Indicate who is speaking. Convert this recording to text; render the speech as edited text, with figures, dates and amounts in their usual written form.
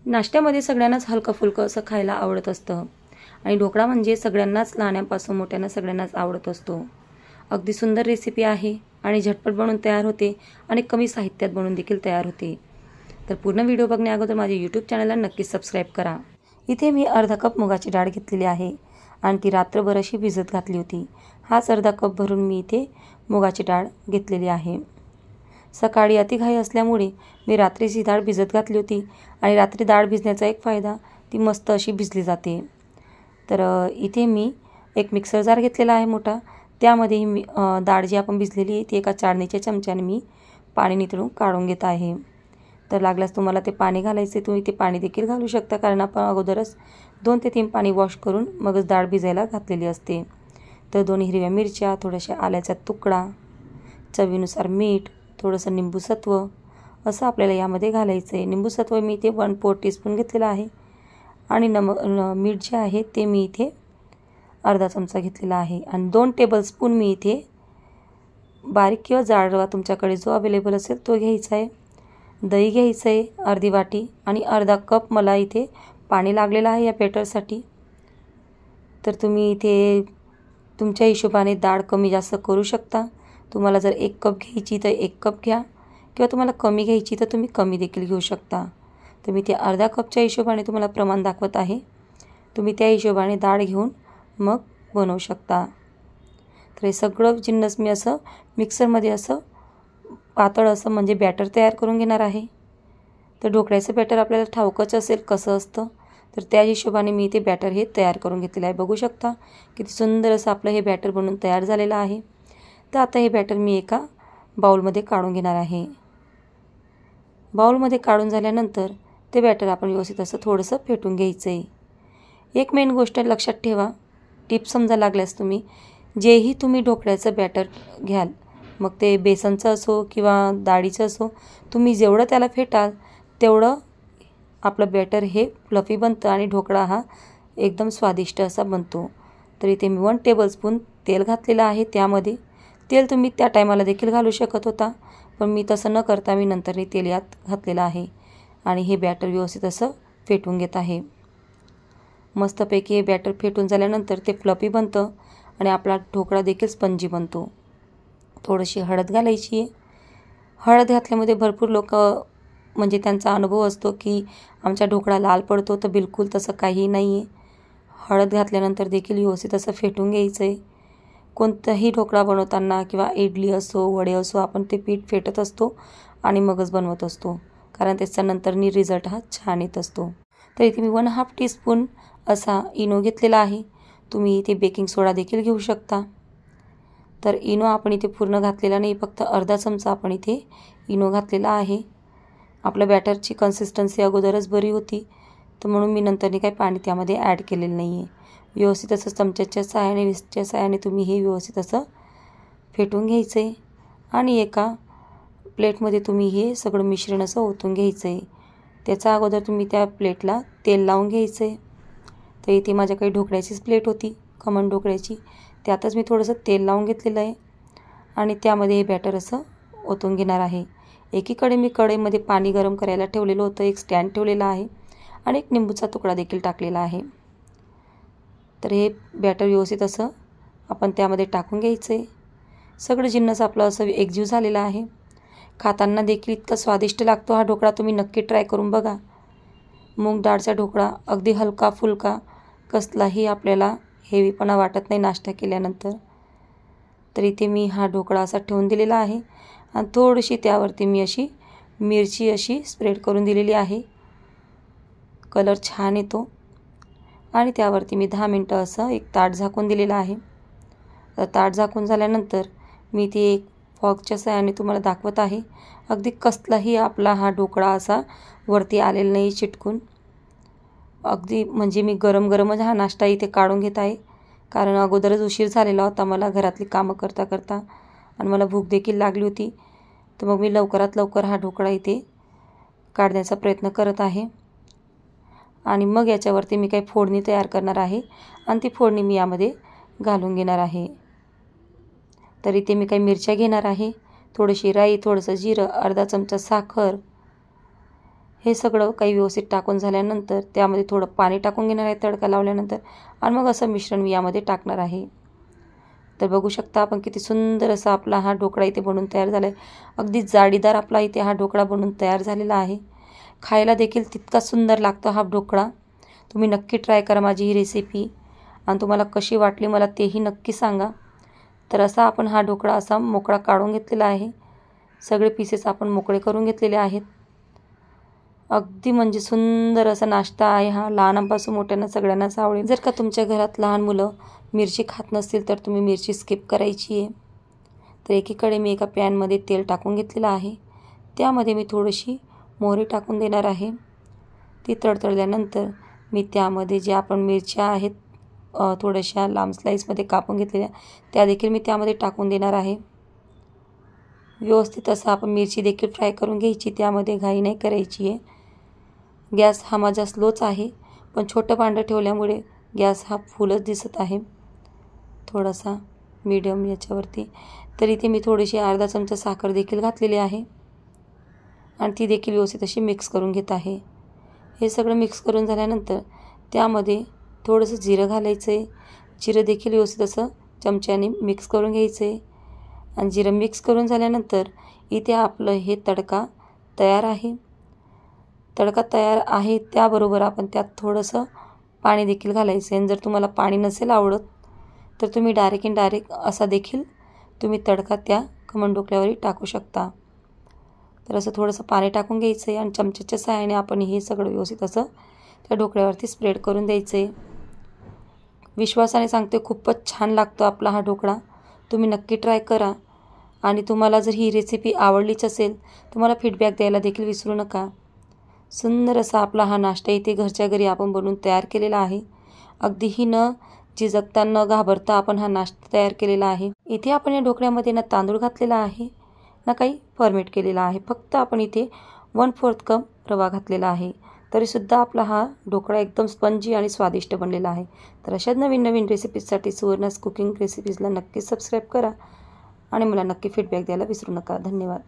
Speaker 1: नाश्त्यामध्ये सगळ्यांनाच हलकं-फुलकं असं खायला आवडत असतं आणि ढोकळा म्हणजे सगळ्यांनाच लहानांपासून मोठ्यांना सगळ्यांनाच आवडत असतो. अगदी सुंदर रेसिपी आहे आणि झटपट बनवून तयार होते आणि कमी साहित्यात बनवून देखील तयार होते. तर पूर्ण व्हिडिओ बघण्या अगोदर माझ्या यूट्यूब चॅनलला नक्कीच सबस्क्राईब करा. इथे मी अर्धा कप मुगाची डाळ घेतलेली आहे आणि ती रात्रभर अशी भिजत घातली होती. हाच अर्धा कप भरून मी इथे मुगाची डाळ घेतलेली आहे. सकाळी अतिघाई असल्यामुळे मी रात्रीची डाळ भिजत घातली होती आणि रात्री डाळ भिजण्याचा एक फायदा ती मस्त अशी भिजली जाते. तर इथे मी एक मिक्सर जार घेतलेला आहे मोठा. त्यामध्ये मी डाळ जी आपण भिजलेली आहे ती एका चाळणीच्या चमच्याने मी पाणी निथळून काढून घेत आहे. तर लागल्यास तुम्हाला ते पाणी घालायचे, तुम्ही ते पाणी देखील घालू शकता, कारण आपण अगोदरच 2 ते 3 पाणी वॉश करून मगच डाळ भिजायला घातलेली असते. तर 2 हिरव्या मिरच्या, थोड्याशा आल्याचा तुकडा, चवीनुसार मीठ, थोडंसं निंबूसत्व असं आपल्याला यामध्ये घालायचं आहे. निंबूसत्व मी इथे 1/4 टीस्पून घेतलेलं आहे आणि मीठ जे आहे ते मी इथे अर्धा चमचा घेतलेला आहे आणि 2 टेबलस्पून मी इथे बारीक किंवा जाड रवा तुमच्याकडे जो अवेलेबल असेल तो घ्यायचा आहे. दही घ्यायचं आहे अर्धी वाटी आणि अर्धा कप मला इथे पाणी लागलेलं आहे या बॅटरसाठी. तर तुम्ही इथे तुमच्या हिशोबाने डाळ कमी जास्त करू शकता. तुम्हाला जर 1 कप घ्यायची तर 1 कप घ्या किंवा तुम्हाला कमी घ्यायची तर तुम्ही कमी देखील घेऊ शकता. तर मी ते अर्धा कपच्या हिशोबाने तुम्हाला प्रमाण दाखवत आहे. तुम्ही त्या हिशोबाने डाळ घेऊन मग बनवू शकता. तर हे सगळं जिन्नस मी असं मिक्सरमध्ये असं पातळ असं म्हणजे बॅटर तयार करून घेणार आहे. तर ढोकळ्याचं बॅटर आपल्याला ठाऊकच असेल कसं असतं, तर त्या हिशोबाने मी इथे बॅटर हे तयार करून घेतलेलं आहे. बघू शकता किती सुंदर असं आपलं हे बॅटर बनवून तयार झालेलं आहे. तर आता हे बॅटर मी एका बाउलमध्ये काढून घेणार आहे. बाउलमध्ये काढून झाल्यानंतर ते बॅटर आपण व्यवस्थित असं थोडंसं फेटून घ्यायचं आहे. एक मेन गोष्ट लक्षात ठेवा, टिप समजा लागल्यास तुम्ही जेही तुम्ही ढोकळ्याचं बॅटर घ्याल, मग ते बेसनचं असो किंवा डाळीचं असो, तुम्ही जेवढं त्याला फेटाल तेवढं आपलं बॅटर हे फ्लफी बनतं आणि ढोकळा हा एकदम स्वादिष्ट असा बनतो. तर इथे मी 1 टेबलस्पून तेल घातलेलं आहे. त्यामध्ये तेल तुम्ही त्या टायमाला देखील घालू शकत होता, पण मी तसं न करता मी नंतर तेल यात घातलेलं आहे आणि हे बॅटर व्यवस्थित असं फेटून घेत आहे. मस्तपैकी हे बॅटर फेटून झाल्यानंतर ते फ्लफी बनतं आणि आपला ढोकळा देखील स्पंजी बनतो. थोडीशी हळद घालायची आहे. हळद घातल्यामध्ये भरपूर लोक म्हणजे त्यांचा अनुभव असतो की आमचा ढोकळा लाल पडतो, तर बिलकुल तसं काही नाही आहे. हळद घातल्यानंतर देखील व्यवस्थित असं फेटून घ्यायचं आहे. कोणताही ढोकळा बनवताना किंवा इडली असो, वडे असो, आपण ते पीठ फेटत असतो आणि मगच बनवत असतो, कारण त्याच्यानंतरनी रिझल्ट हा छान येत असतो. तर इथे मी 1/2 टीस्पून असा इनो घेतलेला आहे. तुम्ही इथे बेकिंग सोडा देखील घेऊ शकता. तर इनो आपण इथे पूर्ण घातलेला नाही, फक्त अर्धा चमचा आपण इथे इनो घातलेला आहे. आपल्या बॅटरची कन्सिस्टन्सी अगोदरच बरी होती, तर म्हणून मी नंतरनी काही पाणी त्यामध्ये ॲड केलेलं नाही आहे. व्यवस्थित असं चमच्याच्या सहाय्याने, विस्कच्या सहाय्याने तुम्ही हे व्यवस्थित असं फेटून घ्यायचं आहे आणि एका प्लेटमध्ये तुम्ही हे सगळं मिश्रण असं ओतून घ्यायचं आहे. त्याचा अगोदर तुम्ही त्या प्लेटला तेल लावून घ्यायचं आहे. तर इथे माझ्याकडे ढोकळ्याचीच प्लेट होती, खमण ढोकळ्याची. त्यातच मी थोडंसं तेल लावून घेतलेलं आहे आणि त्यामध्ये हे बॅटर असं ओतून घेणार आहे. एकीकडे मी कढईमध्ये पाणी गरम करायला ठेवलेलं होतं, एक स्टँड ठेवलेला आहे आणि एक निंबूचा तुकडा देखील टाकलेला आहे. तर हे बॅटर व्यवस्थित असं आपण त्यामध्ये टाकून घ्यायचं आहे. सगळं जिन्नस आपलं असं एकजीव झालेलं आहे. खाताना देखील इतका स्वादिष्ट लागतो हा ढोकळा, तुम्ही नक्की ट्राय करून बघा. मूग डाळचा ढोकळा अगदी हलका फुलका, कसलाही आपल्याला हेवीपणा वाटत नाही नाश्ता केल्यानंतर. तर इथे मी हा ढोकळा असा ठेवून दिलेला आहे आणि थोडीशी त्यावरती मी अशी मिरची अशी स्प्रेड करून दिलेली आहे. कलर छान येतो आणि त्यावरती मी 10 मिनटं असं एक ताट झाकून दिलेलं आहे. तर ताट झाकून झाल्यानंतर मी ती एक फॉर्कच्या सहाय्याने तुम्हाला दाखवत आहे. अगदी कसलाही आपला हा ढोकळा असा वरती आलेला नाही चिटकून. अगदी म्हणजे मी गरम गरमच हा नाश्ता इथे काढून घेत आहे, कारण अगोदरच उशीर झालेला होता मला घरातली कामं करता करता आणि मला भूक देखील लागली होती. तर मग मी लवकरात लवकर हा ढोकळा इथे काढण्याचा प्रयत्न करत आहे आणि मग याच्यावरती मी काही फोडणी तयार करणार आहे आणि ती फोडणी मी यामध्ये घालून घेणार आहे. तर इथे मी काही मिरच्या घेणार आहे, थोडीशी राई, थोडंसं जिरं, अर्धा चमचा साखर हे सगळं काही व्यवस्थित टाकून झाल्यानंतर त्यामध्ये थोडं पाणी टाकून घेणार आहे तडका लावल्यानंतर आणि मग असं मिश्रण मी यामध्ये टाकणार आहे. तर बघू शकता आपण किती सुंदर असा आपला हा ढोकळा इथे बनून तयार झाला आहे. अगदी जाळीदार आपला इथे हा ढोकळा बनून तयार झालेला आहे. खायला देखील तितका सुंदर लागतो हा ढोकळा. तुम्ही नक्की ट्राय करा माझी ही रेसिपी आणि तुम्हाला कशी वाटली मला तेही नक्की सांगा. तर असा आपण हा ढोकळा असा मोकळा काढून घेतलेला आहे. सगळे पीसेस आपण मोकळे करून घेतलेले आहेत. अगदी म्हणजे सुंदर असा नाश्ता आहे हा. लहानांपासून मोठ्यांना सगळ्यांनाच आवडेल. जर का तुमच्या घरात लहान मुलं मिरची खात नसतील तर तुम्ही मिरची स्किप करायची आहे. तर एकीकडे मी एका पॅनमध्ये तेल टाकून घेतलेलं आहे. त्यामध्ये मी थोडीशी मोहरी टाकून देणार आहे. ती तडतडल्यानंतर मी त्यामध्ये जे आपण मिरच्या आहेत थोड्याशा लांब स्लाईसमध्ये कापून घेतलेल्या त्या देखील मी त्यामध्ये टाकून देणार आहे. व्यवस्थित असं आपण मिरची देखील फ्राय करून घ्यायची. त्यामध्ये घाई नाही करायची आहे. गॅस हा माझा स्लोच आहे, पण छोटं भांडं ठेवल्यामुळे गॅस हा फुलच दिसत आहे. थोडासा मीडियम याच्यावरती. तर इथे मी थोडीशी अर्धा चमचा साखर देखील घातलेली आहे आणि ती देखील व्यवस्थित अशी मिक्स करून घेत आहे. हे सगळं मिक्स करून झाल्यानंतर त्यामध्ये थोडंसं जिरं घालायचं आहे. जिरं देखील व्यवस्थित असं चमच्याने मिक्स करून घ्यायचं आहे आणि जिरं मिक्स करून झाल्यानंतर इथे आपलं हे तडका तयार आहे. तडका तयार आहे त्याबरोबर आपण त्यात थोडंसं पाणी देखील घालायचं आहे. आणि जर तुम्हाला पाणी नसेल आवडत तर तुम्ही डायरेक्ट असा देखील तुम्ही तडका त्या खमण ढोकळ्यावरही टाकू शकता. तर असं थोडंसं पाणी टाकून घ्यायचं आहे आणि चमच्याच्या सहाय्याने आपण हे सगळं व्यवस्थित असं त्या ढोकळ्यावरती स्प्रेड करून द्यायचं आहे. विश्वासाने सांगते खूपच छान लागतो आपला हा ढोकळा. तुम्ही नक्की ट्राय करा आणि तुम्हाला जर ही रेसिपी आवडलीच असेल तर मला फीडबॅक द्यायला देखील विसरू नका. सुंदर असा आपला हा नाश्ता इथे घरच्या घरी आपण बनवून तयार केलेला आहे. अगदीही न झिजकता न घाबरता आपण हा नाश्ता तयार केलेला आहे. इथे आपण या ढोकळ्यामध्ये ना तांदूळ घातलेला आहे ना काही फॉर्मेट केलेला आहे. फक्त आपण इथे 1/4 कप रवा घातलेला आहे. तरीसुद्धा आपला हा ढोकळा एकदम स्पंजी आणि स्वादिष्ट बनलेला आहे. तर अशाच नवीन नवीन रेसिपीजसाठी सुवर्णास कुकिंग रेसिपीजला नक्की सबस्क्राईब करा आणि मला नक्की फीडबॅक द्यायला विसरू नका. धन्यवाद.